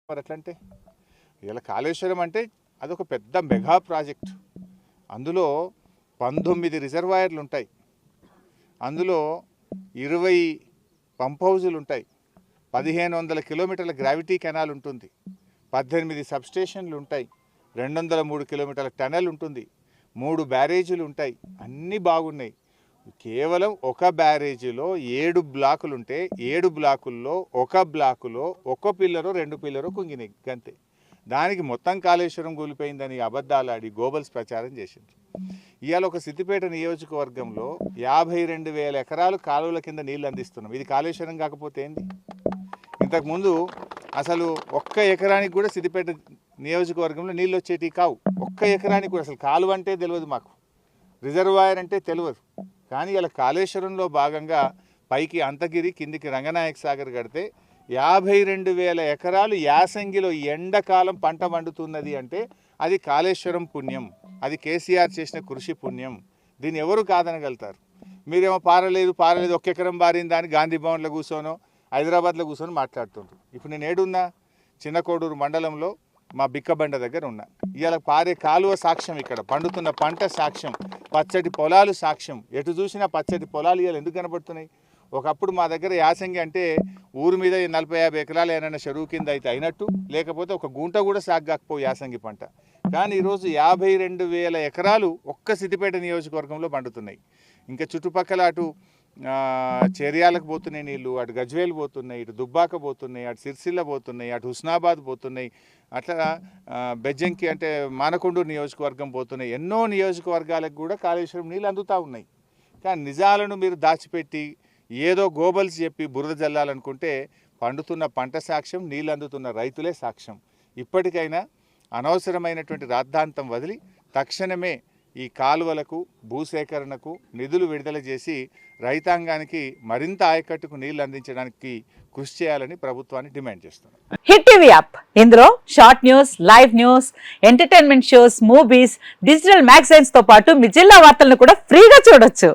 మరి ఎట్లంటే ఇలా కాళేశ్వరం అంటే అదొక పెద్ద మెగా ప్రాజెక్ట్. అందులో 19 రిజర్వాయర్లు ఉంటాయి, అందులో 20 పంప్ హౌజులు ఉంటాయి, 1500 కిలోమీటర్ల గ్రావిటీ కెనాల్ ఉంటుంది, 18 సబ్స్టేషన్లు ఉంటాయి, 203 కిలోమీటర్ల టనల్ ఉంటుంది, 3 బ్యారేజీలు ఉంటాయి. అన్నీ బాగున్నాయి. కేవలం ఒక బ్యారేజీలో 7 బ్లాకులు ఉంటే 7 బ్లాకుల్లో ఒక బ్లాకులో ఒక పిల్లరో 2 పిల్లరో కుంగినాయి అంతే. దానికి మొత్తం కాళేశ్వరం కూలిపోయిందని అబద్ధాలు ఆడి గోబల్స్ ప్రచారం చేసింది. ఇవాళ ఒక సిద్దిపేట నియోజకవర్గంలో 52,000 ఎకరాలు కాలువల కింద నీళ్ళు అందిస్తున్నాం. ఇది కాళేశ్వరం కాకపోతే ఏంది? ఇంతకుముందు అసలు ఒక్క ఎకరానికి కూడా సిద్దిపేట నియోజకవర్గంలో నీళ్ళు వచ్చేటి కావు. ఒక్క ఎకరానికి కూడా అసలు కాలువ అంటే తెలియదు, మాకు రిజర్వాయర్ అంటే తెలియదు. కానీ ఇలా కాళేశ్వరంలో భాగంగా పైకి అంతగిరి కిందికి రంగనాయక సాగర్ కడితే 52,000 ఎకరాలు యాసంగిలో ఎండాకాలం పంట పండుతున్నది అంటే అది కాళేశ్వరం పుణ్యం, అది కేసీఆర్ చేసిన కృషి పుణ్యం. దీన్ని ఎవరు కాదనగలుగుతారు? మీరేమో పారలేదు ఒక్క ఎకరం బారిందా అని గాంధీ భవన్లో కూర్చోనో హైదరాబాద్లో కూర్చొని మాట్లాడుతుంటారు. ఇప్పుడు నేను ఏడున్నా? చిన్న కోడూరు మండలంలో మా బిక్కబండ దగ్గర ఉన్నా. ఇవాళ పారే కాలువ సాక్ష్యం, ఇక్కడ పండుతున్న పంట సాక్ష్యం, పచ్చటి పొలాలు సాక్ష్యం. ఎటు చూసినా పచ్చటి పొలాలు ఇవాళ ఎందుకు కనబడుతున్నాయి? ఒకప్పుడు మా దగ్గర యాసంగి అంటే ఊరి మీద 40-50 ఎకరాలు ఏమైనా చెరువు కింద అయితే అయినట్టు, లేకపోతే ఒక గుంట కూడా సాగకపో యాసంగి పంట. కానీ ఈరోజు 52,000 ఎకరాలు ఒక్క సిద్దిపేట నియోజకవర్గంలో పండుతున్నాయి. ఇంకా చుట్టుపక్కల అటు చెర్యాలకు పోతున్నాయి నీళ్ళు, అటు గజ్వేల్ పోతున్నాయి, ఇటు దుబ్బాక పోతున్నాయి, అటు సిరిసిల్ల పోతున్నాయి, అటు హుస్నాబాద్ పోతున్నాయి, అట్లా బెజ్జంకి అంటే మానకొండూరు నియోజకవర్గం పోతున్నాయి. ఎన్నో నియోజకవర్గాలకు కూడా కాళేశ్వరం నీళ్ళు అందుతూ ఉన్నాయి. కానీ నిజాలను మీరు దాచిపెట్టి ఏదో గోబల్స్ చెప్పి బురద జల్లాలనుకుంటే పండుతున్న పంట సాక్ష్యం, నీళ్ళు అందుతున్న రైతులే సాక్ష్యం. ఇప్పటికైనా అనవసరమైనటువంటి రాద్ధాంతం వదిలి తక్షణమే ఈ కాలువలకు భూసేకరణకు నిధులు విడుదల చేసి రైతాంగానికి మరింత ఆయకట్టుకు నీళ్లు అందించడానికి కృషి చేయాలని ప్రభుత్వాన్ని డిమాండ్ చేస్తున్నాం. హిట్ టీవీ యాప్, ఇందులో short news, live news, entertainment shows, movies, digital magazines తో పాటు మీ జిల్లా వార్తలను కూడా ఫ్రీగా చూడొచ్చు.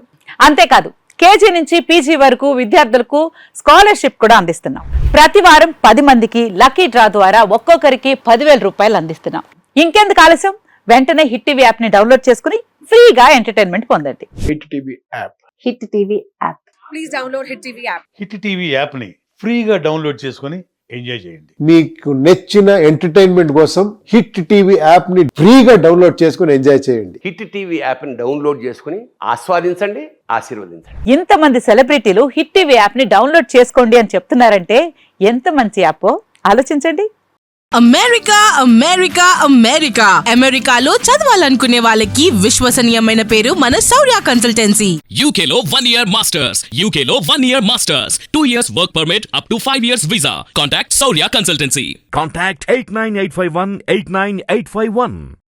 అంతేకాదు కేజీ నుంచి పీజీ వరకు విద్యార్థులకు స్కాలర్షిప్ కూడా అందిస్తున్నాం. ప్రతి వారం 10 మందికి లక్కీ డ్రా ద్వారా ఒక్కొక్కరికి 10,000 రూపాయలు అందిస్తున్నాం. ఇంకెందుకు ఆలస్యం? వెంటనే హిట్ టీవీ యాప్ ని డౌన్లోడ్ చేసుకుని ఫ్రీగా ఎంటర్టైన్మెంట్ పొందండి. Hit TV app. Hit TV app. Please download hit TV app. Hit TV app ని ఫ్రీగా డౌన్లోడ్ చేసుకుని ఎంజాయ్ చేయండి. మీకు నచ్చిన ఎంటర్టైన్మెంట్ కోసం హిట్ టీవీ యాప్ ని ఫ్రీగా డౌన్లోడ్ చేసుకుని ఎంజాయ్ చేయండి. హిట్ టీవీ యాప్ ని డౌన్లోడ్ చేసుకుని ఆస్వాదించండి, ఆశీర్వదించండి. ఇంతమంది సెలబ్రిటీలు హిట్ టీవీ యాప్ ని డౌన్లోడ్ చేసుకోండి అని చెప్తున్నారంటే ఎంత మంచి యాప్ ఆలోచించండి. అమెరికా అమెరికా అమెరికా అమెరికాలో చదవాలనుకునే వాళ్ళకి విశ్వసనీయమైన పేరు మన శౌర్య కన్సల్టెన్సీ. UK లో 1 year masters, UK లో 1 year masters, 2 years work permit up to 5 years visa. Contact Saurya Consultancy. Contact 89851 89851.